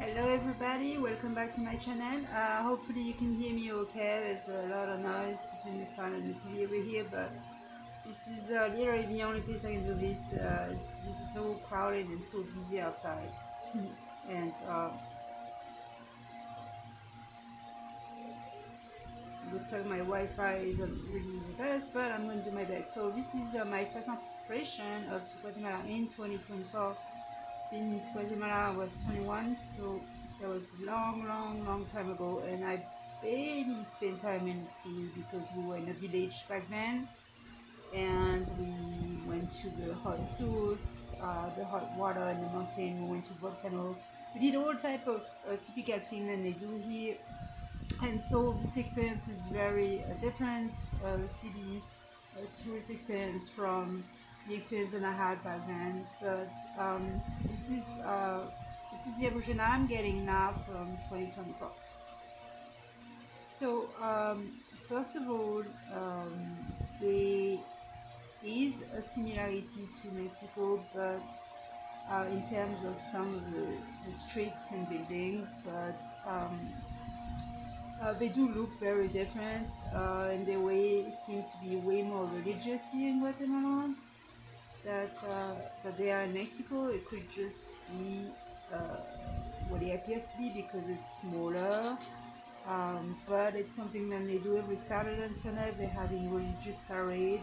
Hello everybody, welcome back to my channel. Hopefully you can hear me okay. There's a lot of noise between the fan and the TV over here, but this is literally the only place I can do this. It's just so crowded and so busy outside. And looks like my Wi-Fi isn't really the best, but I'm going to do my best. So this is my first impression of Guatemala in 2024. In Guatemala I was 21, so that was long time ago, and I barely spent time in the city because we were in a village back then, and we went to the hot source, the hot water in the mountain. We went to volcano. We did all type of typical thing that they do here, and so this experience is very different city tourist experience from the experience that I had back then. But this is the impression I'm getting now from 2024. So first of all, there is a similarity to Mexico, but in terms of some of the streets and buildings, but they do look very different, and they seem to be way more religious here in Guatemala that they are in Mexico. It could just be what it appears to be because it's smaller, but it's something that they do every Saturday and Sunday. They're having religious parade,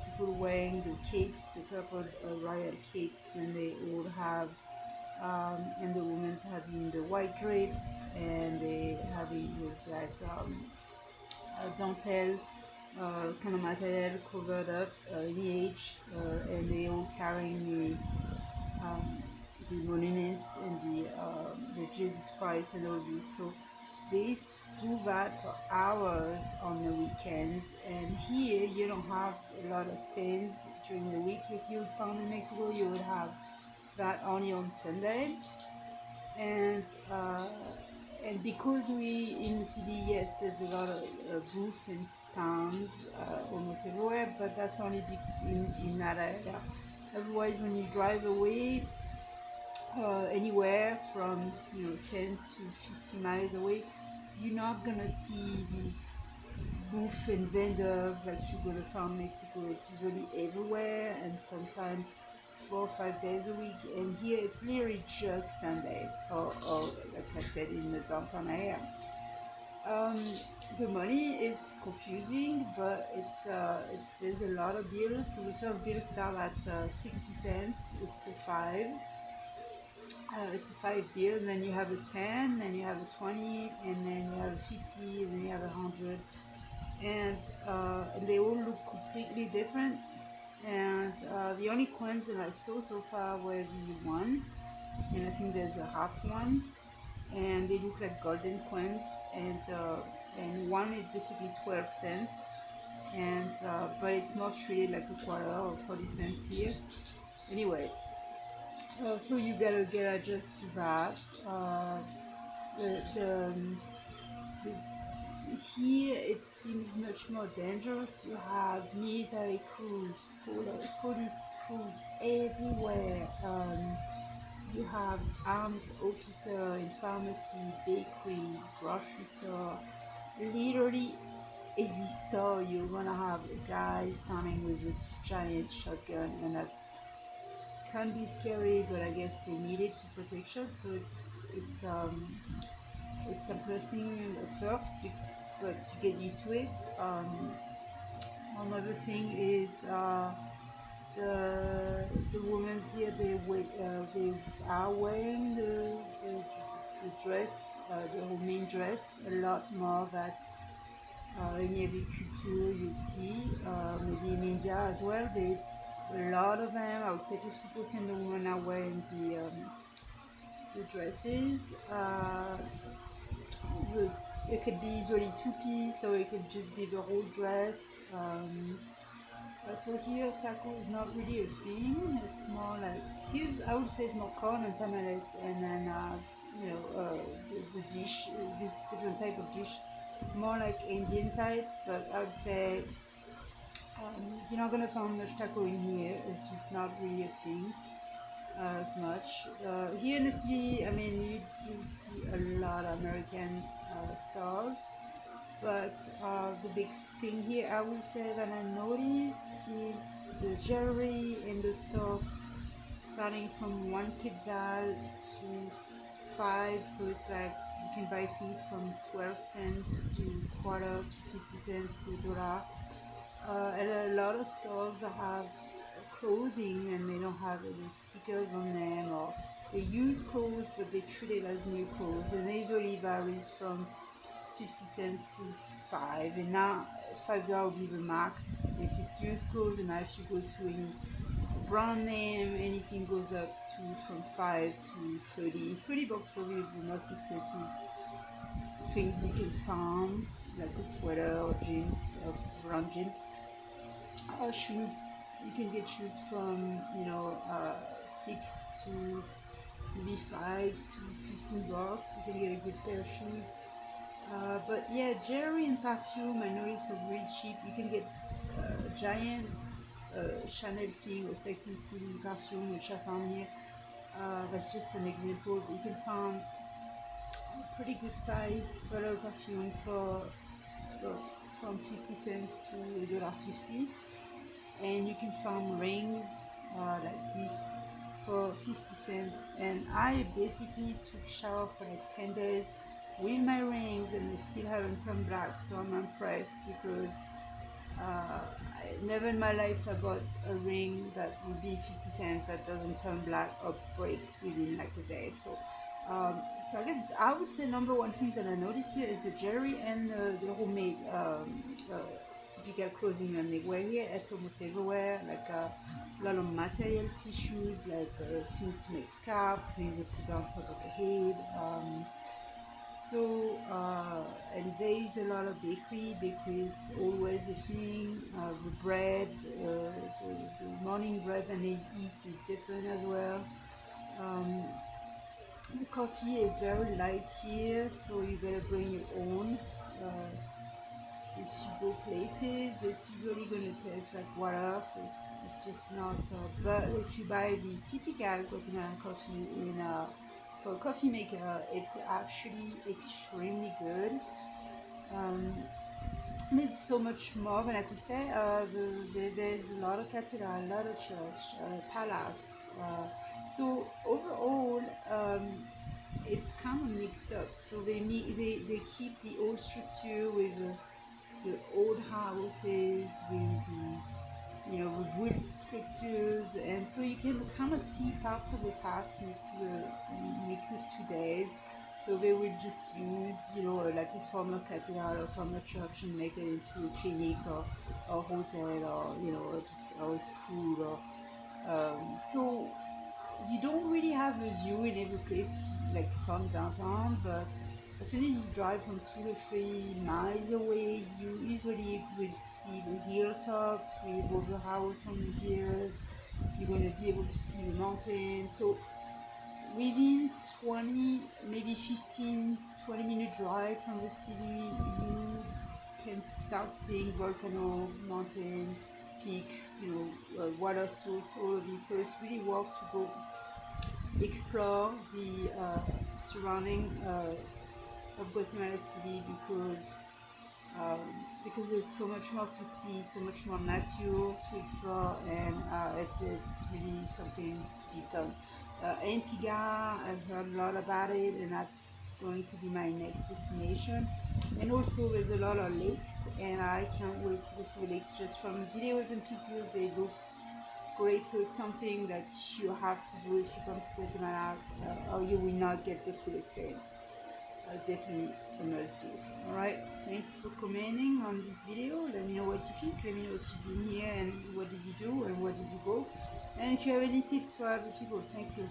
people wearing the capes, the purple royal capes, and they all have and the women's having the white drapes, and they having this like a dentelle kind of material covered up in the edge, and they all carrying the monuments and the Jesus Christ and all this. So they do that for hours on the weekends, and here you don't have a lot of stands during the week. If you would found in Mexico, you would have that only on Sunday. And because we in the city, yes, there's a lot of booths and stands almost everywhere, but that's only in that area. Otherwise, when you drive away anywhere from 10 to 50 miles away, you're not gonna see these booths and vendors like you're gonna find in Mexico. It's usually everywhere, and sometimes 4 or 5 days a week, and here it's literally just Sunday, or like I said, in the downtown area. The money is confusing, but there's a lot of bills. So the first bill starts at 60 cents. It's a 5. It's a 5 bill, and then you have a 10, then you have a 20, and then you have a 50, and then you have a 100, and they all look completely different. And the only coins that I saw so far were the 1, and I think there's a half one, and they look like golden coins, and 1 is basically 12 cents, and but it's not treated like a quarter or 40 cents here. Anyway, so you gotta get adjusted to that. The Here it seems much more dangerous. You have military crews, police crews everywhere. You have armed officer in pharmacy, bakery, grocery store. Literally every store you're gonna have a guy standing with a giant shotgun, and that can be scary, but I guess they need it for protection. So it's embarrassing at first, but you get used to it. Another thing is the women here, they are wearing the dress, the main dress, a lot more that in every culture you see, maybe in India as well. A lot of them, I would say 50% of women are wearing the dresses. It could be usually 2-piece, or it could just be the whole dress. So here taco is not really a thing. It's more like, here I would say it's more corn and tamales, and then the dish, the different type of dish, more like Indian type. But I would say you're not gonna find much taco in here. It's just not really a thing. as much. Here in the city, I mean, you do see a lot of American stores, but the big thing here, I would say, that I notice is the jewelry in the stores, starting from 1 quetzal to 5. So it's like you can buy things from 12 cents to quarter to 50 cents to $1. And a lot of stores have clothing and they don't have any stickers on them, or they use clothes but they treat it as new clothes, and it usually varies from 50 cents to 5, and now $5 will be the max if it's used clothes. And now if you go to any brand name, anything goes up to from 5 to 30 bucks, probably the most expensive things you can find, like a sweater or jeans, or brand jeans. Shoes, you can get shoes from 6 to maybe 5 to 15 bucks. You can get a good pair of shoes. But yeah, jewelry and perfume, I noticed are really cheap. You can get a giant Chanel thing or Sex and City perfume, which I found here. That's just an example. You can find a pretty good size bottle of perfume for from 50 cents to $1.50, and you can find rings like this for 50 cents. And I basically took shower for like 10 days with my rings and they still haven't turned black, so I'm impressed, because never in my life I bought a ring that would be 50 cents that doesn't turn black or breaks within like a day. So so I guess I would say number one thing that I noticed here is the jewelry and the homemade typical clothing and they wear here. It's almost everywhere, like a lot of material tissues, like things to make scarves, things they put on top of the head. And there is a lot of bakery. Bakery is always a thing. The bread, the morning bread that they eat is different as well. The coffee is very light here, so you better bring your own. If you go places, it's usually going to taste like water, so it's just not. But if you buy the typical Guatemalan coffee for a coffee maker, it's actually extremely good. It's so much more than I could say. There's a lot of cathedral, a lot of church, palace. So overall, it's kind of mixed up. So they keep the old structure with the old houses, with the with wood structures, and so you can kind of see parts of the past mixed with today's. So they will just use like a former cathedral or former church and make it into a clinic or hotel, or a school, or so you don't really have a view in every place like from downtown, but as soon as you drive from 2 to 3 miles away, you usually will see the hilltops with all the house on the hills. You're going to be able to see the mountains. So within 20, maybe 15, 20-minute drive from the city, you can start seeing volcano, mountain, peaks, water source, all of this. So it's really worth to go explore the surrounding of Guatemala City, because there's so much more to see, so much more nature to explore, and it's really something to be done. Antigua, I've heard a lot about it, and that's going to be my next destination. And also there's a lot of lakes, and I can't wait to go see the lakes. Just from videos and pictures, they look great. So it's something that you have to do if you come to Guatemala, or you will not get the full experience. Definitely a must do. Alright, thanks for commenting on this video. Let me know what you think. Let me know if you've been here and what did you do and where did you go. And if you have any tips for other people, thank you.